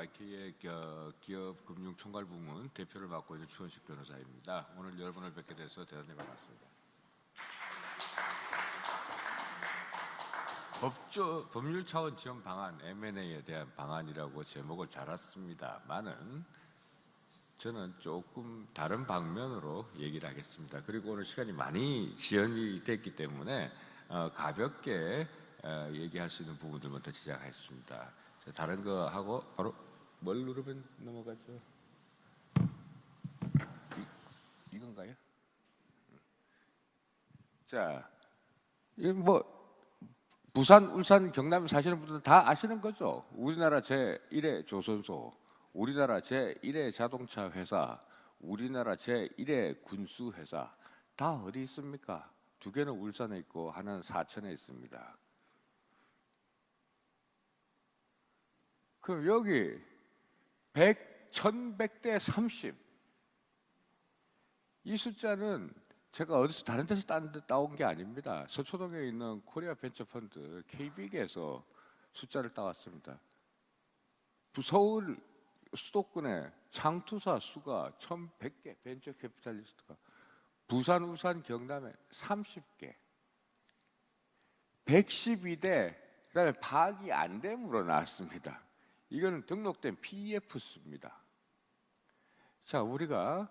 YK의 기업금융총괄부문 대표를 맡고 있는 추원식 변호사입니다. 오늘 여러분을 뵙게 돼서 대단히 반갑습니다. 법률 차원 지원 방안 M&A에 대한 방안이라고 제목을 달았습니다만은 저는 조금 다른 방면으로 얘기를 하겠습니다. 그리고 오늘 시간이 많이 지연이 됐기 때문에 가볍게 얘기할 수 있는 부분들부터 시작하겠습니다. 다른 거 하고 바로 뭘 누르면 넘어가죠? 이건가요? 자, 이 부산, 울산, 경남 사시는 분들 다 아시는 거죠? 우리나라 제1의 조선소, 우리나라 제1의 자동차 회사, 우리나라 제1의 군수 회사 다 어디 있습니까? 두 개는 울산에 있고 하나는 사천에 있습니다. 그럼 여기 1100대 30 이 숫자는 제가 어디서 다른 데서 따온 게 아닙니다. 서초동에 있는 코리아 벤처펀드 KBig에서 숫자를 따왔습니다. 서울 수도권에 창투사 수가 1100개 벤처 캐피탈리스트가 부산, 울산, 경남에 30개 112대 그다음에 파악이 안 됨으로 나왔습니다. 이거는 등록된 PEF 수입니다. 자, 우리가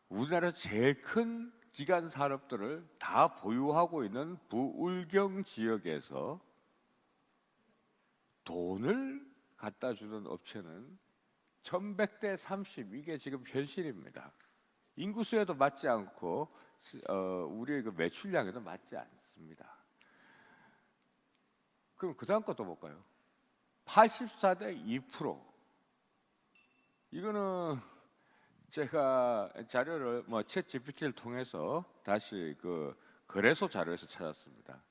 우리나라 제일 큰 기간 산업들을 다 보유하고 있는 부울경 지역에서 돈을 갖다 주는 업체는 1100대 30 이게 지금 현실입니다. 인구수에도 맞지 않고 우리의 그 매출량에도 맞지 않습니다. 그럼 그 다음 것도 볼까요? 84대 2%. 이거는 제가 자료를 챗GPT를 통해서 다시 그 거래소 자료에서 찾았습니다.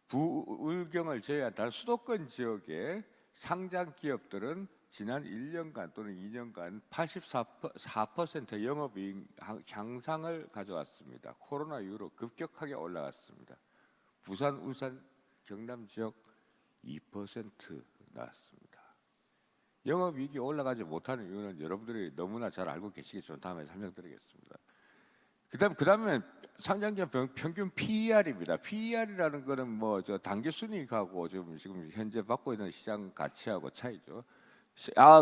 부울경을 제외한 다른 수도권 지역의 상장 기업들은 지난 1년간 또는 2년간 84% 영업이익 향상을 가져왔습니다. 코로나 이후로 급격하게 올라갔습니다. 부산, 울산, 경남 지역 2% 나왔습니다. 영업이익이 올라가지 못하는 이유는 여러분들이 너무나 잘 알고 계시겠지만 다음에 설명드리겠습니다. 그다음에 상장기업 평균 PER입니다. PER이라는 거는 당기순이익하고 지금 현재 받고 있는 시장 가치하고 차이죠.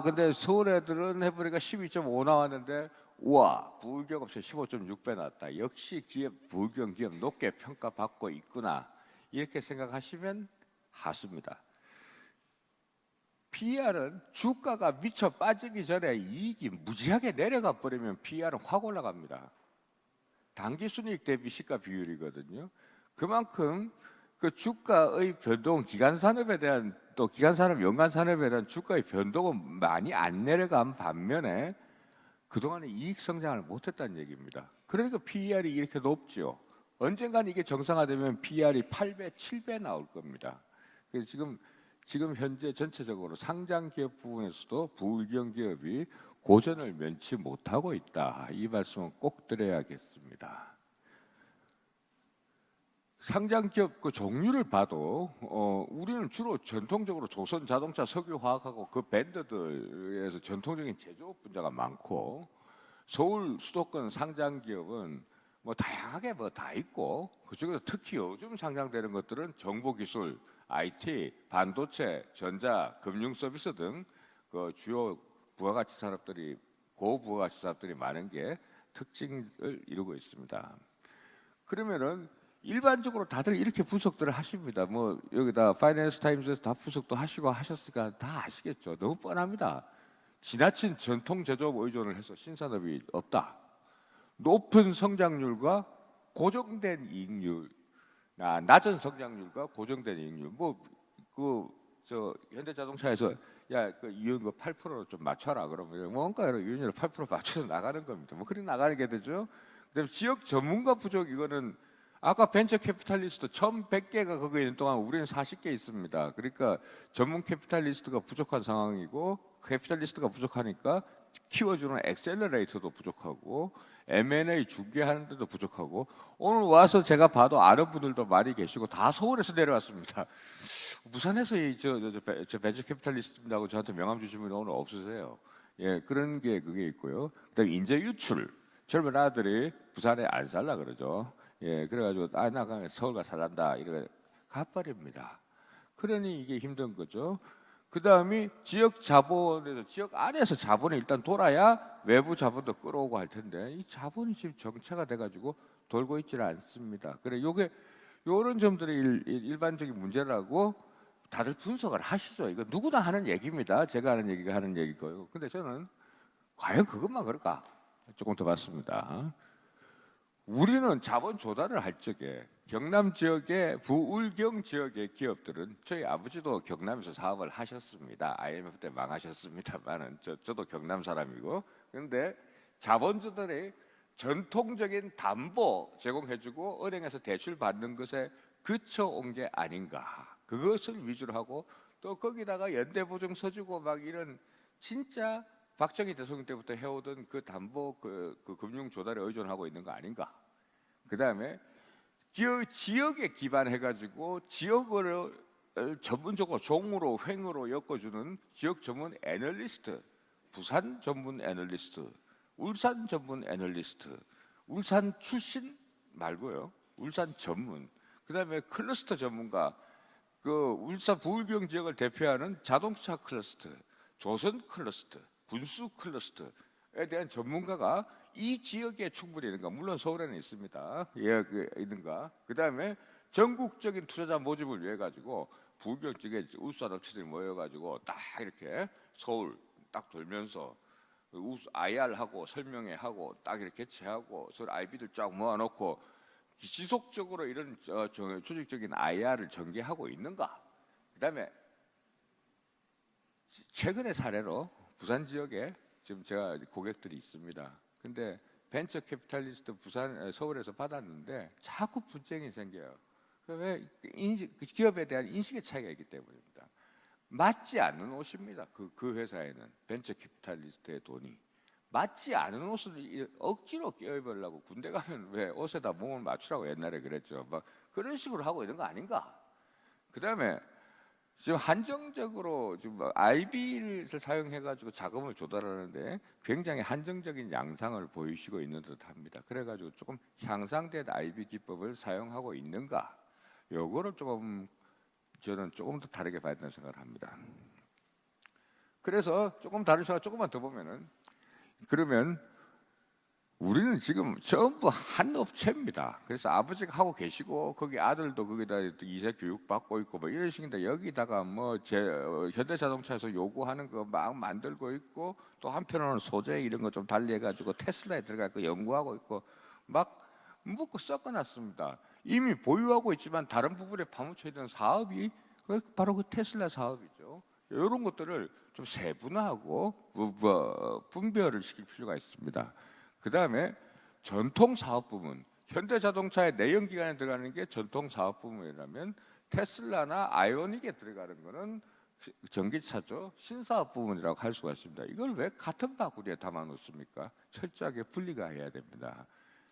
근데 서울 애들은 해보니까 12.5 나왔는데 우와 부울경 업체 15.6배 나왔다. 역시 부울경 기업 높게 평가받고 있구나. 이렇게 생각하시면 하수입니다. PER은 주가가 미쳐 빠지기 전에 이익이 무지하게 내려가 버리면 PER은 확 올라갑니다. 당기순이익 대비 시가 비율이거든요. 그만큼 그 주가의 변동, 기간산업에 대한 또 기간산업, 연간산업에 대한 주가의 변동은 많이 안 내려간 반면에 그동안에 이익 성장을 못했다는 얘기입니다. 그러니까 PER이 이렇게 높죠. 언젠간 이게 정상화되면 PER이 8배, 7배 나올 겁니다. 그래서 지금 현재 전체적으로 상장 기업 부분에서도 부울경 기업이 고전을 면치 못하고 있다. 이 말씀은 꼭 드려야겠습니다. 상장 기업 그 종류를 봐도 우리는 주로 전통적으로 조선 자동차, 석유화학하고 그 밴드들에서 전통적인 제조업 분야가 많고 서울 수도권 상장 기업은 다양하게 다 있고 그중에서 특히 요즘 상장되는 것들은 정보기술, IT, 반도체, 전자, 금융서비스 등 그 주요 부가가치 산업들이 고부가가치 산업들이 많은 게 특징을 이루고 있습니다. 그러면은 일반적으로 다들 이렇게 분석들을 하십니다. 여기다 파이낸스 타임즈에서 다 분석도 하시고 하셨으니까 다 아시겠죠. 너무 뻔합니다. 지나친 전통 제조업 의존을 해서 신산업이 없다. 높은 성장률과 고정된 이익률, 낮은 성장률과 고정된 이익률. 현대자동차에서 이윤 8%로 좀 맞춰라 그러면 이윤율 8% 맞춰서 나가는 겁니다. 그렇게 나가게 되죠. 그다음에 지역 전문가 부족 이거는 아까 벤처 캐피탈리스트 1,100개가 거기에 있는 동안 우리는 40개 있습니다. 그러니까 전문 캐피탈리스트가 부족한 상황이고 캐피탈리스트가 부족하니까 키워주는 엑셀러레이터도 부족하고 M&A 중개하는데도 부족하고 오늘 와서 제가 봐도 아는 분들도 많이 계시고 다 서울에서 내려왔습니다. 부산에서 저 벤처 캐피탈리스트하고 저한테 명함 주신 분이 오늘 없으세요. 예, 그런 게 그게 있고요. 그다음에 인재 유출. 젊은 아들이 부산에 안 살라 그러죠. 예, 그래가지고 나 그냥 서울 가 살란다 이래 가버립니다. 그러니 이게 힘든 거죠. 그다음이 지역 자본에서 지역 안에서 자본이 일단 돌아야 외부 자본도 끌어오고 할 텐데 이 자본이 지금 정체가 돼가지고 돌고 있지는 않습니다. 그래 요게 요런 점들이 일반적인 문제라고 다들 분석을 하시죠. 이거 누구나 하는 얘기입니다. 제가 하는 얘기가 하는 얘기고요. 근데 저는 과연 그것만 그럴까? 조금 더 봤습니다. 우리는 자본 조달을 할 적에 경남 지역의 부울경 지역의 기업들은 저희 아버지도 경남에서 사업을 하셨습니다. IMF 때 망하셨습니다만은 저도 경남 사람이고 그런데 자본주들이 전통적인 담보 제공해주고 은행에서 대출 받는 것에 그쳐온 게 아닌가. 그것을 위주로 하고 또 거기다가 연대보증 서주고 막 이런 진짜 박정희 대통령 때부터 해오던 그 담보 그 금융 조달에 의존하고 있는 거 아닌가. 그 다음에 지역에 기반해가지고 지역을 전문적으로 종으로 횡으로 엮어주는 지역 전문 애널리스트, 부산 전문 애널리스트, 울산 전문 애널리스트, 울산 출신 말고요, 울산 전문. 그 다음에 클러스터 전문가, 그 울산 부울경 지역을 대표하는 자동차 클러스터, 조선 클러스터, 군수 클러스터에 대한 전문가가 이 지역에 충분히 있는가? 물론 서울에는 있습니다. 예, 있는가? 그 다음에 전국적인 투자자 모집을 위해 가지고 부울경 지역에 울산 업체들이 모여가지고 딱 이렇게 서울 딱 돌면서 IR하고 설명회하고 딱 이렇게 개최하고 서울 IB들 쫙 모아놓고 지속적으로 이런 조직적인 IR을 전개하고 있는가? 그다음에 최근의 사례로 부산 지역에 지금 제가 고객들이 있습니다. 근데 벤처 캐피탈리스트 서울에서 받았는데 자꾸 분쟁이 생겨요. 왜 기업에 대한 인식의 차이가 있기 때문입니다. 맞지 않는 옷입니다. 그 회사에는 벤처 캐피탈리스트의 돈이 맞지 않은 옷을 억지로 껴입으려고 군대 가면 왜 옷에다 몸을 맞추라고 옛날에 그랬죠. 막 그런 식으로 하고 있는 거 아닌가? 그 다음에 지금 한정적으로 지금 IB를 사용해가지고 자금을 조달하는데 굉장히 한정적인 양상을 보이시고 있는 듯합니다. 그래가지고 조금 향상된 IB 기법을 사용하고 있는가? 요거를 저는 조금 더 다르게 봐야 된다고 생각을 합니다. 그래서 조금 다른 시각 조금만 더 보면은 그러면 우리는 지금 전부 한 업체입니다. 그래서 아버지가 하고 계시고 거기 아들도 거기다 이세 교육 받고 있고 뭐 이런 식인데 여기다가 뭐 현대자동차에서 요구하는 거 막 만들고 있고 또 한편으로는 소재 이런 거 좀 달리해가지고 테슬라에 들어갈 거 연구하고 있고 막 묶고 섞어놨습니다. 이미 보유하고 있지만 다른 부분에 파묻혀 있는 사업이 바로 그 테슬라 사업이죠. 이런 것들을 좀 세분화하고 분별을 시킬 필요가 있습니다. 그 다음에 전통 사업 부문, 현대자동차의 내연기관에 들어가는 게 전통 사업 부문이라면 테슬라나 아이오닉에 들어가는 거는 전기차죠. 신사업 부문이라고 할 수가 있습니다. 이걸 왜 같은 바구니에 담아 놓습니까? 철저하게 분리가 해야 됩니다.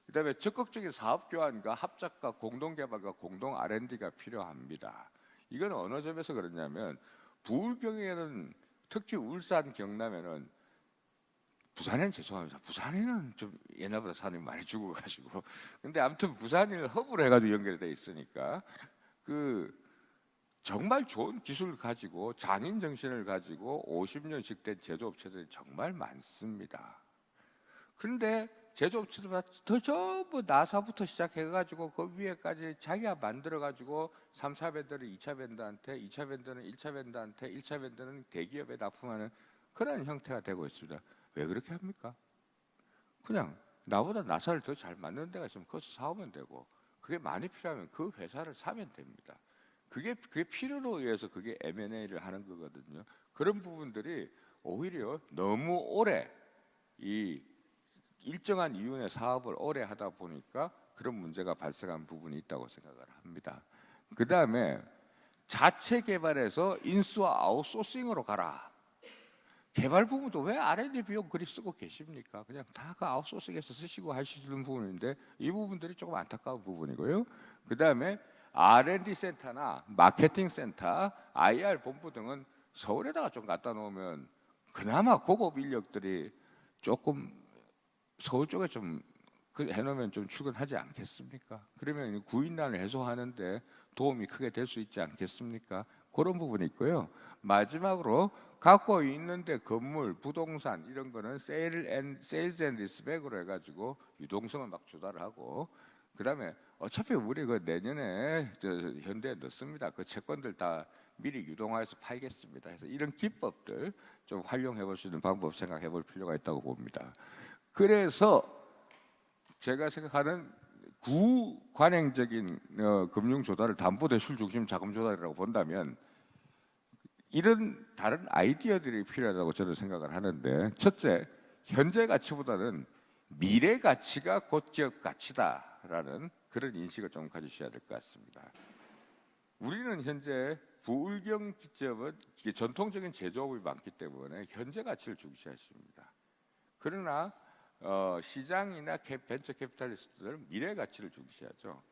그 다음에 적극적인 사업 교환과 합작과 공동 개발과 공동 R&D가 필요합니다. 이건 어느 점에서 그러냐면 부울경에는 특히 울산 경남에는 부산에는 죄송합니다. 부산에는 좀 옛날보다 사람이 많이 죽어가지고 근데 아무튼 부산을 허브로 해가지고 연결이 돼 있으니까 그 정말 좋은 기술을 가지고 장인 정신을 가지고 50년씩 된 제조업체들이 정말 많습니다. 그런데 제조업체들 전부 나사부터 시작해가지고 그 위에까지 자기가 만들어가지고 3차 밴드를 2차 밴드한테, 2차 밴드는 1차 밴드한테, 1차 밴드는 대기업에 납품하는 그런 형태가 되고 있습니다. 왜 그렇게 합니까? 그냥 나보다 나사를 더 잘 만드는 데가 있으면 거기서 사오면 되고 그게 많이 필요하면 그 회사를 사면 됩니다. 그게 필요로 의해서 그게 M&A를 하는 거거든요. 그런 부분들이 오히려 너무 오래 이 일정한 이윤의 사업을 오래 하다 보니까 그런 문제가 발생한 부분이 있다고 생각을 합니다. 그 다음에 자체 개발해서 인수와 아웃소싱으로 가라. 개발 부분도 왜 R&D 비용 그리 쓰고 계십니까? 그냥 다 그 아웃소싱해서 쓰시고 하시는 부분인데 이 부분들이 조금 안타까운 부분이고요. 그 다음에 R&D 센터나 마케팅 센터, IR 본부 등은 서울에다가 좀 갖다 놓으면 그나마 고급 인력들이 조금 서울 쪽에 좀 해놓으면 좀 출근하지 않겠습니까? 그러면 구인난을 해소하는데 도움이 크게 될 수 있지 않겠습니까? 그런 부분이 있고요. 마지막으로 갖고 있는데 건물, 부동산 이런 거는 세일즈 앤 리스백으로 해가지고 유동성을 막 조달을 하고, 그다음에 어차피 우리 그 내년에 현대에 넣습니다. 그 채권들 다 미리 유동화해서 팔겠습니다. 그래서 이런 기법들 좀 활용해 볼 수 있는 방법 생각해 볼 필요가 있다고 봅니다. 그래서 제가 생각하는 구관행적인 금융 조달을 담보대출 중심 자금 조달이라고 본다면 이런 다른 아이디어들이 필요하다고 저는 생각을 하는데, 첫째, 현재 가치보다는 미래 가치가 곧 기업 가치다라는 그런 인식을 좀 가지셔야 될 것 같습니다. 우리는 현재 부울경 기업은 전통적인 제조업이 많기 때문에 현재 가치를 중시하십니다. 그러나 시장이나 벤처 캐피탈리스트들은 미래 가치를 중시하죠.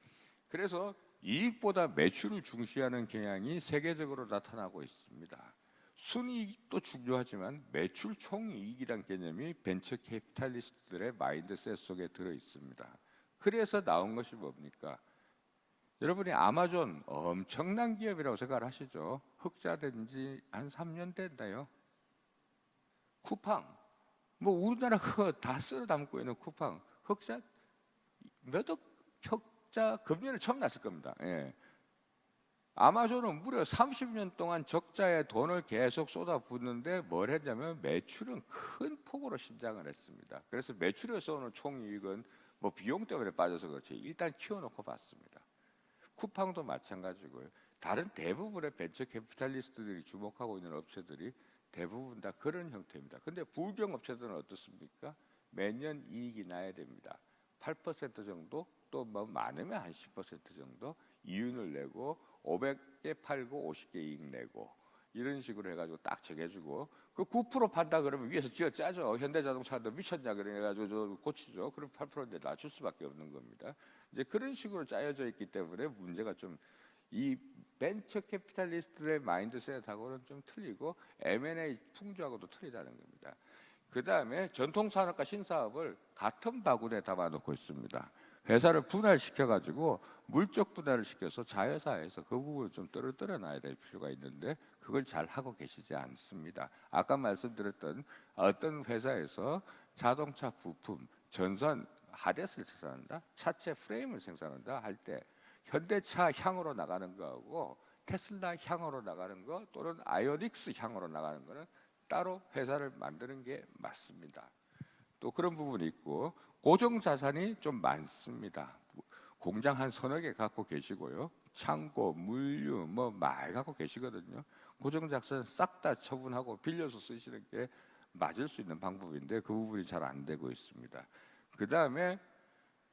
그래서 이익보다 매출을 중시하는 경향이 세계적으로 나타나고 있습니다. 순이익도 중요하지만 매출 총이익이란 개념이 벤처 캐피탈리스트들의 마인드셋 속에 들어 있습니다. 그래서 나온 것이 뭡니까? 여러분이 아마존 엄청난 기업이라고 생각을 하시죠? 흑자된 지 한 3년 됐나요? 쿠팡, 뭐 우리나라 그거 다 쓸어 담고 있는 쿠팡, 흑자 몇억 흑자 금년에 처음 났을 겁니다. 예. 아마존은 무려 30년 동안 적자에 돈을 계속 쏟아붓는데 뭘 했냐면 매출은 큰 폭으로 신장을 했습니다. 그래서 매출에서 오는 총이익은 뭐 비용 때문에 빠져서 그렇지 일단 키워놓고 봤습니다. 쿠팡도 마찬가지고요. 다른 대부분의 벤처 캐피탈리스트들이 주목하고 있는 업체들이 대부분 다 그런 형태입니다. 근데 부울경 업체들은 어떻습니까? 매년 이익이 나야 됩니다. 8% 정도, 또 뭐 많으면 한 10% 정도 이윤을 내고 500개 팔고 50개 이익 내고 이런 식으로 해가지고 딱 정해주고, 그 9% 판다 그러면 위에서 쥐어 짜죠. 현대자동차도 미쳤냐 그래가지고 저 고치죠. 그럼 8%인데 낮출 수밖에 없는 겁니다. 이제 그런 식으로 짜여져 있기 때문에 문제가 좀 이 벤처 캐피탈리스트의 마인드셋하고는 좀 틀리고 M&A 풍조하고도 틀리다는 겁니다. 그 다음에 전통산업과 신사업을 같은 바구니에 담아놓고 있습니다. 회사를 분할시켜가지고 물적 분할을 시켜서 자회사에서 그 부분을 좀 떨어뜨려놔야 될 필요가 있는데 그걸 잘 하고 계시지 않습니다. 아까 말씀드렸던 어떤 회사에서 자동차 부품, 전선, 하드디스크를 생산한다, 차체 프레임을 생산한다 할 때 현대차 향으로 나가는 거하고 테슬라 향으로 나가는 거 또는 아이오닉스 향으로 나가는 거는 따로 회사를 만드는 게 맞습니다. 또 그런 부분이 있고 고정 자산이 좀 많습니다. 공장 한 서너 개 갖고 계시고요. 창고, 물류 뭐 많이 갖고 계시거든요. 고정 자산 싹 다 처분하고 빌려서 쓰시는 게 맞을 수 있는 방법인데 그 부분이 잘 안 되고 있습니다. 그 다음에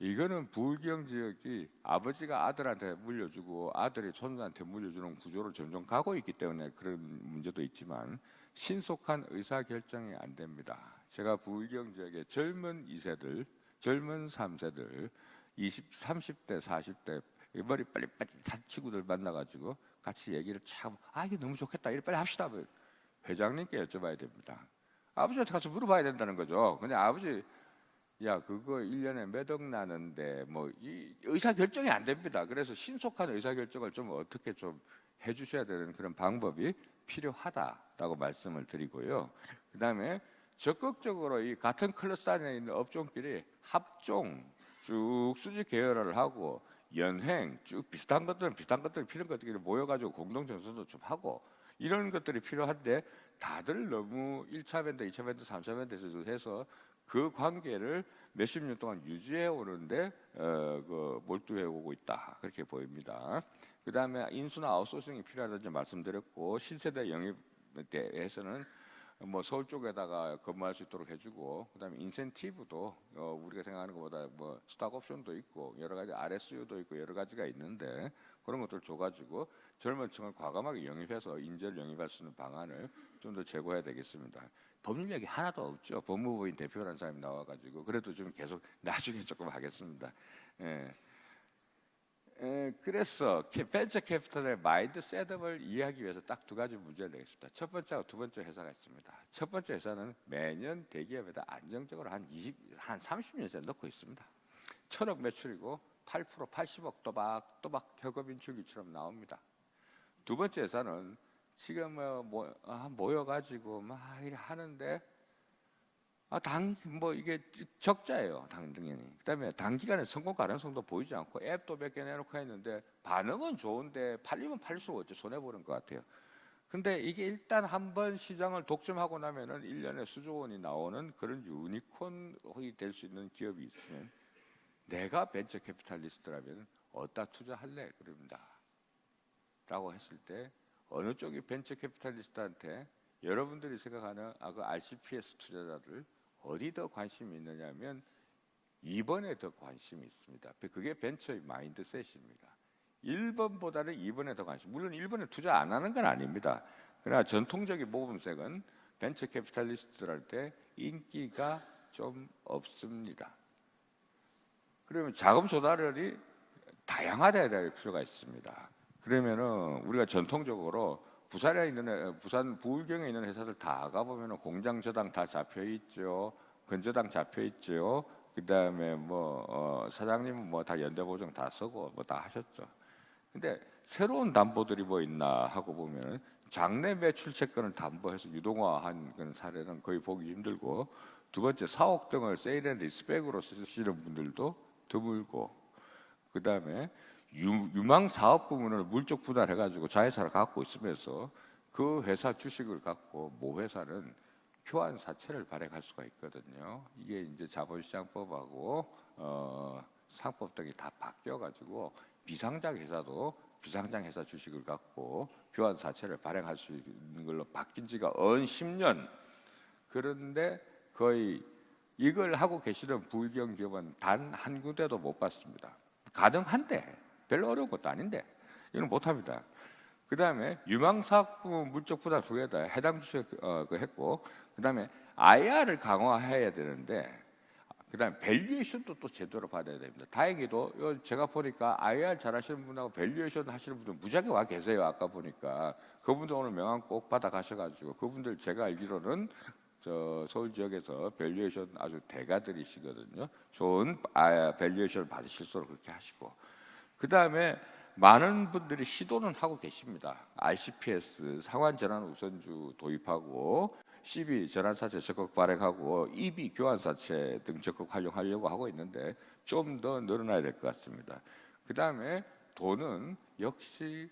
이거는 부울경 지역이 아버지가 아들한테 물려주고 아들이 손자한테 물려주는 구조로 점점 가고 있기 때문에 그런 문제도 있지만 신속한 의사결정이 안 됩니다. 제가 부울경 지역의 젊은 2세들, 젊은 3세들, 20, 30대, 40대 머리 빨리 단 친구들 만나가지고 같이 얘기를 참, 이게 너무 좋겠다, 이래 빨리 합시다. 회장님께 여쭤봐야 됩니다. 아버지한테 가서 물어봐야 된다는 거죠. 근데 아버지, 야, 그거 1년에 몇 억 나는데 뭐 이 의사결정이 안 됩니다. 그래서 신속한 의사결정을 좀 어떻게 좀 해주셔야 되는 그런 방법이 필요하다라고 말씀을 드리고요. 그 다음에 적극적으로 이 같은 클러스터 안에 있는 업종끼리 합종 쭉 수직 계열화를 하고 연행 쭉 비슷한 것들은 필요한 것들끼리 모여가지고 공동 전선도 좀 하고 이런 것들이 필요한데 다들 너무 1차 밴드, 2차 밴드, 3차 밴드에서 해서 그 관계를 몇십 년 동안 유지해 오는데 몰두해 오고 있다 그렇게 보입니다. 그 다음에 인수나 아웃소싱이 필요하다는 말씀드렸고 신세대 영입에 대해서는 뭐 서울 쪽에다가 근무할 수 있도록 해주고 그 다음에 인센티브도 우리가 생각하는 것보다 뭐 스톡 옵션도 있고 여러 가지 RSU도 있고 여러 가지가 있는데 그런 것들 줘가지고 젊은 층을 과감하게 영입해서 인재를 영입할 수 있는 방안을 좀 더 제고해야 되겠습니다. 법률 얘기 하나도 없죠. 법무부인 대표라는 사람이 나와가지고 그래도 좀 계속 나중에 조금 하겠습니다. 예. 그래서 벤처 캐피탈의 마인드 셋업을 이해하기 위해서 딱 두 가지 문제를 내겠습니다. 첫 번째하고 두 번째 회사가 있습니다. 첫 번째 회사는 매년 대기업에다 안정적으로 한 30년째 넣고 있습니다. 1,000억 매출이고 8% 80억 또박 협업 인출기처럼 나옵니다. 두 번째 회사는 지금 모여가지고 막 이래 하는데 이게 적자예요, 당연히. 그다음에 단기간에 성공 가능성도 보이지 않고 앱도 몇 개 내놓고 했는데 반응은 좋은데 팔리면 팔릴수록 어째 손해 보는 것 같아요. 근데 이게 일단 한번 시장을 독점하고 나면은 1년에 수조 원이 나오는 그런 유니콘이 될 수 있는 기업이 있으면 내가 벤처 캐피탈리스트라면 어디다 투자할래? 그럽니다. 라고 했을 때 어느 쪽이 벤처 캐피탈리스트한테 여러분들이 생각하는 그 RCPS 투자자들 어디 더 관심이 있느냐면 2번에 더 관심이 있습니다. 그게 벤처의 마인드셋입니다. 1번보다는 2번에 더 관심. 물론 1번에 투자 안 하는 건 아닙니다. 그러나 전통적인 모범색은 벤처 캐피탈리스트들한테 인기가 좀 없습니다. 그러면 자금 조달이 다양화돼야 될 필요가 있습니다. 그러면은 우리가 전통적으로 부산 부울경에 있는 회사들 다 가보면 공장 저당 다 잡혀 있죠, 근저당 잡혀 있죠. 그다음에 사장님은 다 연대보증 다 쓰고 다 하셨죠. 근데 새로운 담보들이 뭐 있나 하고 보면 장내 매출 채권을 담보해서 유동화한 그런 사례는 거의 보기 힘들고, 두 번째 사옥 등을 세일 앤 리스펙으로 쓰시는 분들도 드물고, 그다음에 유망 사업 부문을 물적 분할해가지고 자회사를 갖고 있으면서 그 회사 주식을 갖고 모 회사는 교환 사채를 발행할 수가 있거든요. 이게 이제 자본시장법하고 상법 등이 다 바뀌어가지고 비상장 회사도 비상장 회사 주식을 갖고 교환 사채를 발행할 수 있는 걸로 바뀐 지가 10년. 그런데 거의 이걸 하고 계시는 부울경 기업은 단 한 군데도 못 봤습니다. 가능한데 별로 어려운 것도 아닌데 이건 못합니다. 그 다음에 유망사업 물적 부담 두 개다 해당 주식 했고, 그 다음에 IR을 강화해야 되는데, 그 다음에 밸류에이션도 또 제대로 받아야 됩니다. 다행히도 제가 보니까 IR 잘하시는 분하고 밸류에이션 하시는 분들 무지하게 와 계세요. 아까 보니까 그분들 오늘 명함 꼭 받아 가셔가지고, 그분들 제가 알기로는 서울 지역에서 밸류에이션 아주 대가들이시거든요. 좋은 밸류에이션을 받으실 수 있도록 그렇게 하시고, 그 다음에 많은 분들이 시도는 하고 계십니다. RCPS 상환 전환 우선주 도입하고 CB 전환사채 적극 발행하고 EB 교환사채 등 적극 활용하려고 하고 있는데 좀 더 늘어나야 될 것 같습니다. 그 다음에 돈은 역시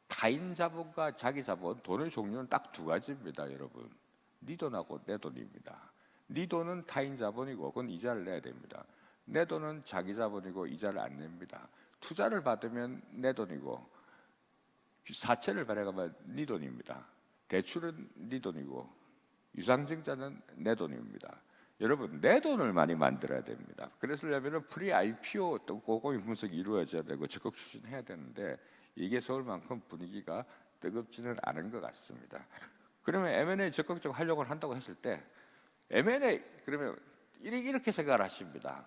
타인 자본과 자기 자본, 돈의 종류는 딱 두 가지입니다, 여러분. 네 돈하고 내 돈입니다. 네 돈은 타인 자본이고 그건 이자를 내야 됩니다. 내 돈은 자기 자본이고 이자를 안 냅니다. 투자를 받으면 내 돈이고, 사채를 발행하면 네 돈입니다. 대출은 네 돈이고, 유상증자는 내 돈입니다. 여러분, 내 돈을 많이 만들어야 됩니다. 그래서려면 프리 IPO 또 꼼꼼히 분석이 이루어져야 되고 적극 추진해야 되는데 이게 서울만큼 분위기가 뜨겁지는 않은 것 같습니다. 그러면 M&A 적극적으로 하려고 한다고 했을 때 M&A 그러면 이렇게 생각을 하십니다.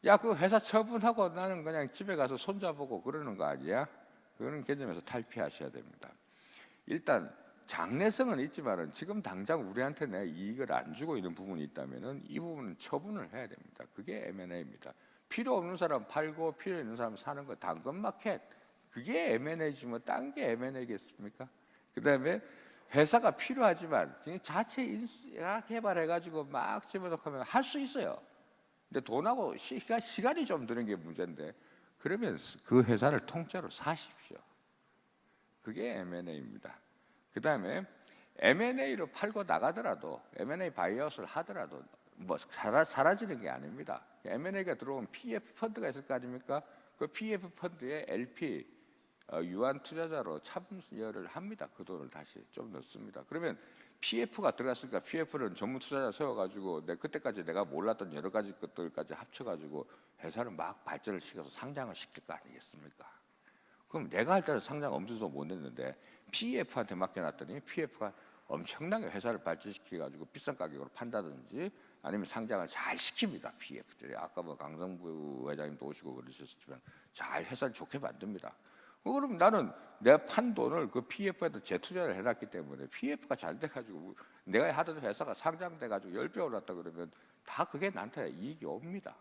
야, 그 회사 처분하고 나는 그냥 집에 가서 손잡고 그러는 거 아니야? 그런 개념에서 탈피하셔야 됩니다. 일단 장래성은 있지만은 지금 당장 우리한테 내 이익을 안 주고 있는 부분이 있다면은 이 부분은 처분을 해야 됩니다. 그게 M&A입니다. 필요 없는 사람 팔고 필요 있는 사람 사는 거 당근마켓, 그게 M&A지 뭐 딴 게 M&A겠습니까? 그다음에 회사가 필요하지만 자체 인수학 개발해가지고 막 집어넣고 하면 할 수 있어요. 근데 돈하고 시간이 좀 드는 게 문제인데, 그러면 그 회사를 통째로 사십시오. 그게 M&A입니다. 그 다음에 M&A로 팔고 나가더라도, M&A 바이아웃을 하더라도 뭐 사라지는 게 아닙니다. M&A가 들어오면 PF 펀드가 있을 거 아닙니까? 그 PF 펀드에 LP 유한 투자자로 참여를 합니다. 그 돈을 다시 좀 넣습니다. 그러면 PF가 들어갔으니까 PF는 전문 투자자 세워가지고 그때까지 내가 몰랐던 여러 가지 것들까지 합쳐가지고 회사를 막 발전을 시켜서 상장을 시킬 거 아니겠습니까? 그럼 내가 할 때는 상장 엄수도 못 냈는데 PEF한테 맡겨놨더니 PEF가 엄청나게 회사를 발전시켜가지고 비싼 가격으로 판다든지 아니면 상장을 잘 시킵니다. PEF들이 아까 뭐 강성부 회장님도 오시고 그러셨지만 잘 회사를 좋게 만듭니다. 그럼 나는 내가 판 돈을 그 PEF에도 재투자를 해놨기 때문에 PEF가 잘 돼가지고 내가 하던 회사가 상장돼가지고 10배 올랐다 그러면 다 그게 나한테 이익이 옵니다.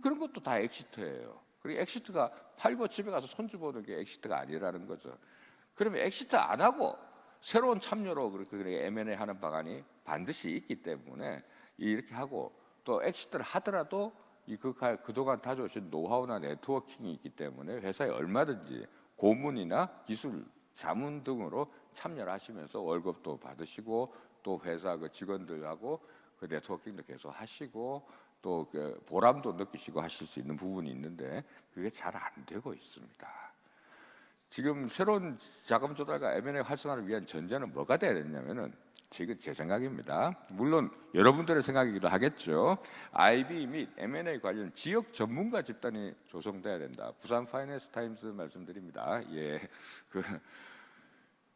그런 것도 다 엑시트예요. 그리고 엑시트가 팔고 집에 가서 손주 보는 게 엑시트가 아니라는 거죠. 그러면 엑시트 안 하고 새로운 참여로 그렇게 M&A 하는 방안이 반드시 있기 때문에 이렇게 하고 또 엑시트를 하더라도 그동안 다져오신 노하우나 네트워킹이 있기 때문에 회사에 얼마든지 고문이나 기술, 자문 등으로 참여를 하시면서 월급도 받으시고 또 회사 그 직원들하고 그 네트워킹도 계속 하시고 또 그 보람도 느끼시고 하실 수 있는 부분이 있는데 그게 잘 안 되고 있습니다. 지금 새로운 자금 조달과 M&A 활성화를 위한 전제는 뭐가 돼야 되냐면은 지금 제 생각입니다. 물론 여러분들의 생각이기도 하겠죠. IB 및 M&A 관련 지역 전문가 집단이 조성돼야 된다. 부산 파이낸스 타임스 말씀드립니다. 예, 그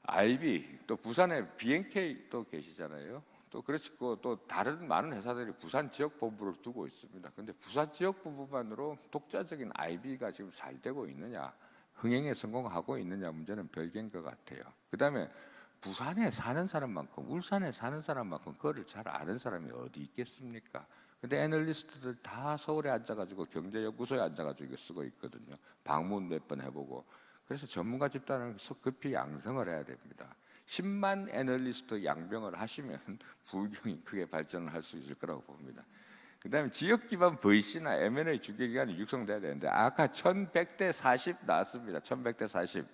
IB 또 부산에 BNK 또 계시잖아요. 또 그렇고 또 다른 많은 회사들이 부산 지역 본부를 두고 있습니다. 근데 부산 지역 본부만으로 독자적인 IB가 지금 잘 되고 있느냐, 흥행에 성공하고 있느냐 문제는 별개인 것 같아요. 그다음에 부산에 사는 사람만큼 울산에 사는 사람만큼 그거를 잘 아는 사람이 어디 있겠습니까? 근데 애널리스트들 다 서울에 앉아가지고 경제연구소에 앉아가지고 이거 쓰고 있거든요. 방문 몇 번 해보고. 그래서 전문가 집단을 급히 양성을 해야 됩니다. 10만 애널리스트 양병을 하시면 부경이 크게 발전을 할 수 있을 거라고 봅니다. 그다음에 지역 기반 VC나 M&A 주계기관이 육성돼야 되는데 아까 1100대 40 나왔습니다. 1100대 40.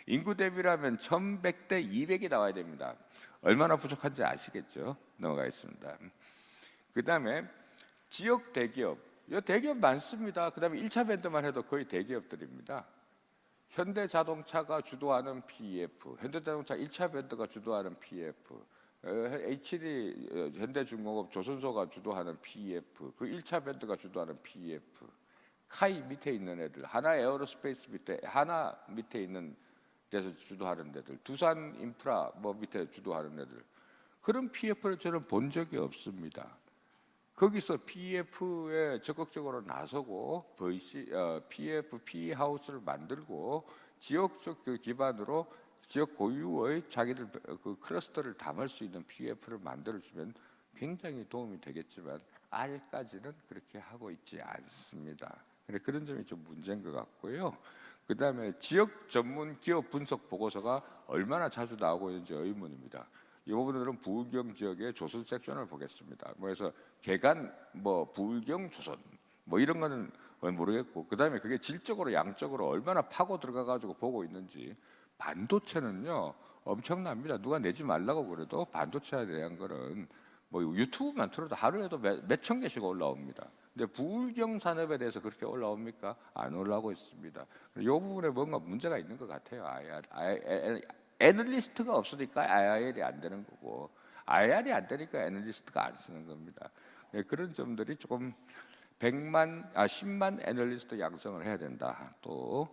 인구 대비라면 1100대 200이 나와야 됩니다. 얼마나 부족한지 아시겠죠? 넘어가겠습니다. 그다음에 지역 대기업. 이 대기업 많습니다. 그다음에 1차 밴드만 해도 거의 대기업들입니다. 현대자동차가 주도하는 PEF, 현대자동차 1차 밴드가 주도하는 PEF, HD 현대중공업 조선소가 주도하는 PEF, 그 1차 밴드가 주도하는 PEF, 카이 밑에 있는 애들, 하나 에어로스페이스 밑에, 하나 밑에 있는 데서 주도하는 애들, 두산 인프라 뭐 밑에 주도하는 애들, 그런 PEF를 저는 본 적이 없습니다. 거기서 PEF에 적극적으로 나서고 PEF, PE하우스를 만들고 지역적 기반으로 지역 고유의 자기들 그 클러스터를 담을 수 있는 PEF를 만들어주면 굉장히 도움이 되겠지만 아직까지는 그렇게 하고 있지 않습니다. 그런 점이 좀 문제인 것 같고요. 그다음에 지역 전문 기업 분석 보고서가 얼마나 자주 나오고 있는지 의문입니다. 이 부분들은 부울경 지역의 조선 섹션을 보겠습니다. 그래서 개간 부울경 조선 이런 거는 모르겠고 그다음에 그게 질적으로 양적으로 얼마나 파고 들어가 가지고 보고 있는지. 반도체는요 엄청납니다. 누가 내지 말라고 그래도 반도체에 대한 거는 유튜브만 틀어도 하루에도 몇천 개씩 올라옵니다. 근데 부울경 산업에 대해서 그렇게 올라옵니까? 안 올라오고 있습니다. 이 부분에 뭔가 문제가 있는 것 같아요. 애널리스트가 없으니까 IR이 안 되는 거고 IR이 안 되니까 애널리스트가 안 쓰는 겁니다. 그런 점들이 조금 10만 애널리스트 양성을 해야 된다. 또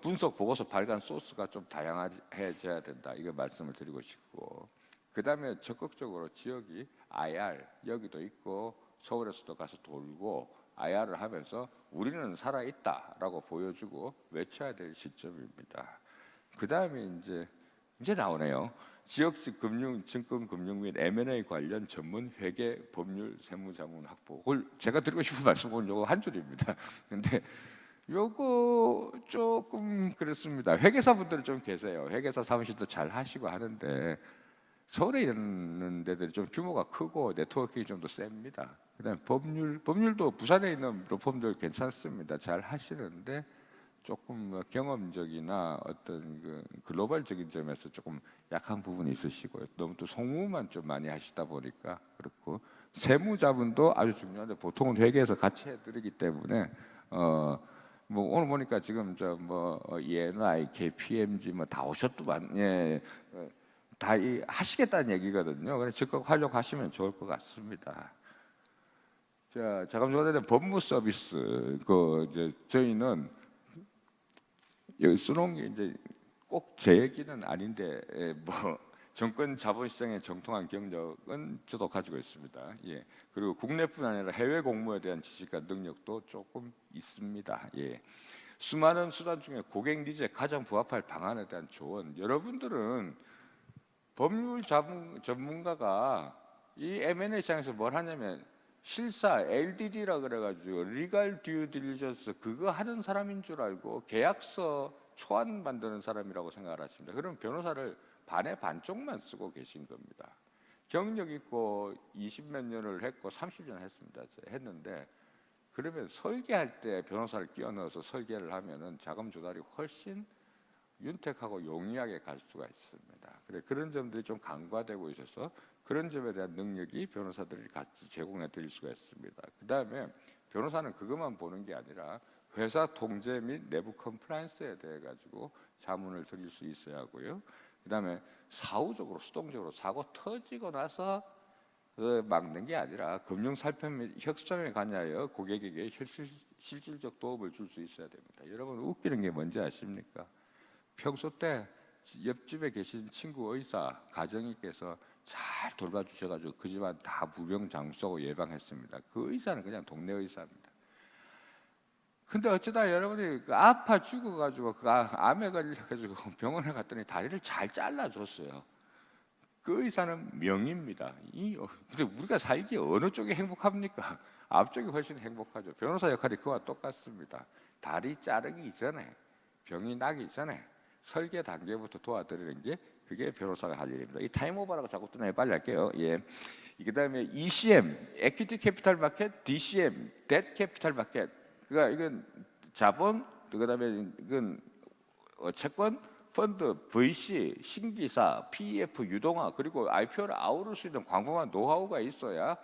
분석 보고서 발간 소스가 좀 다양해져야 된다. 이거 말씀을 드리고 싶고 그다음에 적극적으로 지역이 IR 여기도 있고 서울에서도 가서 돌고 IR을 하면서 우리는 살아있다라고 보여주고 외쳐야 될 시점입니다. 그다음에 이제 나오네요. 지역식 금융, 증권 금융 및 M&A 관련 전문 회계, 법률, 세무자문 확보. 그걸 제가 드리고 싶은 말씀은 요거 한 줄입니다. 근데 요거 조금 그렇습니다. 회계사분들 좀 계세요. 회계사 사무실도 잘 하시고 하는데 서울에 있는 데들이 좀 규모가 크고 네트워킹이 좀 더 셉니다. 그다음에 법률도 부산에 있는 로펌들 괜찮습니다. 잘 하시는데 조금 경험적이나 어떤 그 글로벌적인 점에서 조금 약한 부분이 있으시고요. 너무 또 송무만 좀 많이 하시다 보니까 그렇고 세무자분도 아주 중요한데 보통은 회계에서 같이 해드리기 때문에 오늘 보니까 지금 ENI, KPMG 다 오셨더만 다 하시겠다는 얘기거든요. 그래서 적극 활용하시면 좋을 것 같습니다. 자, 자금 조달에 법무 서비스 저희는 여기 써놓은 게 이제 꼭 제 얘기는 아닌데 뭐 정권 자본시장의 정통한 경력은 저도 가지고 있습니다. 예. 그리고 국내뿐 아니라 해외 공모에 대한 지식과 능력도 조금 있습니다. 예. 수많은 수단 중에 고객 니즈에 가장 부합할 방안에 대한 조언. 여러분들은 법률 전문가가 이 M&A 시장에서 뭘 하냐면 실사 LDD라 그래가지고 리갈 듀 딜리전스 그거 하는 사람인 줄 알고 계약서 초안 만드는 사람이라고 생각을 하십니다. 그럼 변호사를 반의 반쪽만 쓰고 계신 겁니다. 경력 있고 20몇 년을 했고 30년 했는데 그러면 설계할 때 변호사를 끼워 넣어서 설계를 하면은 자금 조달이 훨씬 윤택하고 용이하게 갈 수가 있습니다. 그래 그런 점들이 좀 간과되고 있어서 그런 점에 대한 능력이 변호사들이 같이 제공해 드릴 수가 있습니다. 그 다음에 변호사는 그것만 보는 게 아니라 회사 통제 및 내부 컴플라이언스에 대해 가지고 자문을 드릴 수 있어야 하고요. 그 다음에 사후적으로 수동적으로 사고 터지고 나서 막는 게 아니라 금융 살펴 및 혁신에 관하여 고객에게 실질적 도움을 줄 수 있어야 됩니다. 여러분 웃기는 게 뭔지 아십니까? 평소 때 옆집에 계신 친구 의사 가정의께서 잘 돌봐주셔가지고 그 집안 다 무병장수하고 예방했습니다. 그 의사는 그냥 동네 의사입니다. 근데 어쩌다 여러분이 아파 죽어가지고 그 암에 걸려가지고 병원에 갔더니 다리를 잘 잘라줬어요. 그 의사는 명의입니다. 근데 우리가 살기에 어느 쪽이 행복합니까? 앞쪽이 훨씬 행복하죠. 변호사 역할이 그와 똑같습니다. 다리 자르기 전에 병이 나기 전에 설계 단계부터 도와드리는 게 그게 변호사가 할 일입니다. 이 타임오버라고 자꾸 뜨나요? 빨리 할게요. 예. 그다음에 ECM, Equity Capital Market, DCM, Debt Capital Market. 그러니까 이건 자본, 그다음에 이건 채권, 펀드, VC, 신기사, PEF, 유동화 그리고 IPO를 아우를 수 있는 광범한 노하우가 있어야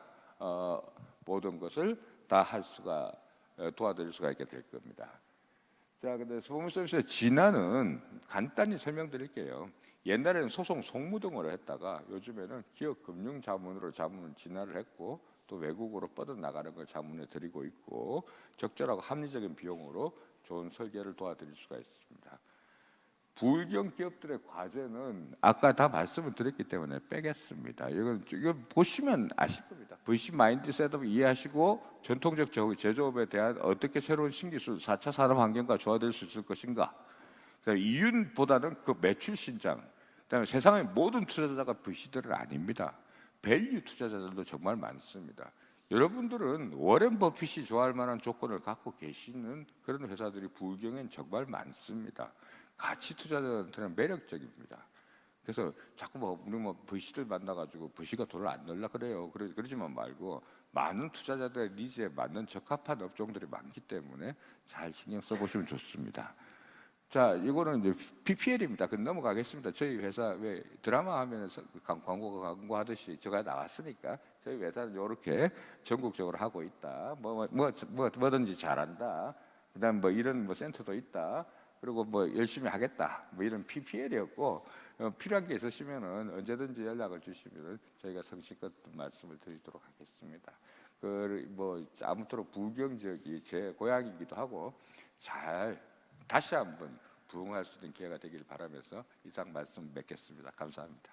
모든 것을 다 할 수가 도와드릴 수가 있게 될 겁니다. 자, 근데 소송서비스의 진화는 간단히 설명드릴게요. 옛날에는 소송 송무 등으로 했다가 요즘에는 기업 금융 자문으로 자문을 진화를 했고 또 외국으로 뻗어나가는 걸 자문해 드리고 있고 적절하고 합리적인 비용으로 좋은 설계를 도와드릴 수가 있습니다. 불경 기업들의 과제는 아까 다 말씀을 드렸기 때문에 빼겠습니다. 이거 보시면 아실 겁니다. VC 마인드 셋업 이해하시고 전통적 제조업에 대한 어떻게 새로운 신기술 4차 산업 환경과 조화될 수 있을 것인가. 이윤보다는 그 매출 신장. 그다음에 세상의 모든 투자자가 VC들은 아닙니다. 밸류 투자자들도 정말 많습니다. 여러분들은 워렌 버핏이 좋아할 만한 조건을 갖고 계시는 그런 회사들이 불경엔 정말 많습니다. 가치 투자자한테는 매력적입니다. 그래서 자꾸 우리 VC들 만나가지고 VC가 돈을 안 넣으려 그래요. 그러지만 말고 많은 투자자들의 니즈에 맞는 적합한 업종들이 많기 때문에 잘 신경 써보시면 좋습니다. 자, 이거는 이제 PPL입니다. 그 넘어가겠습니다. 저희 회사 왜 드라마 하면 광고하듯이 제가 나왔으니까 저희 회사는 이렇게 전국적으로 하고 있다. 뭐든지 잘한다. 그다음 이런 센터도 있다. 그리고 열심히 하겠다. 이런 PPL이었고 필요한 게 있으시면은 언제든지 연락을 주시면 저희가 성실껏 말씀을 드리도록 하겠습니다. 아무쪼록 불경지역이 제 고향이기도 하고 잘 다시 한번 부응할 수 있는 기회가 되길 바라면서 이상 말씀 맺겠습니다. 감사합니다.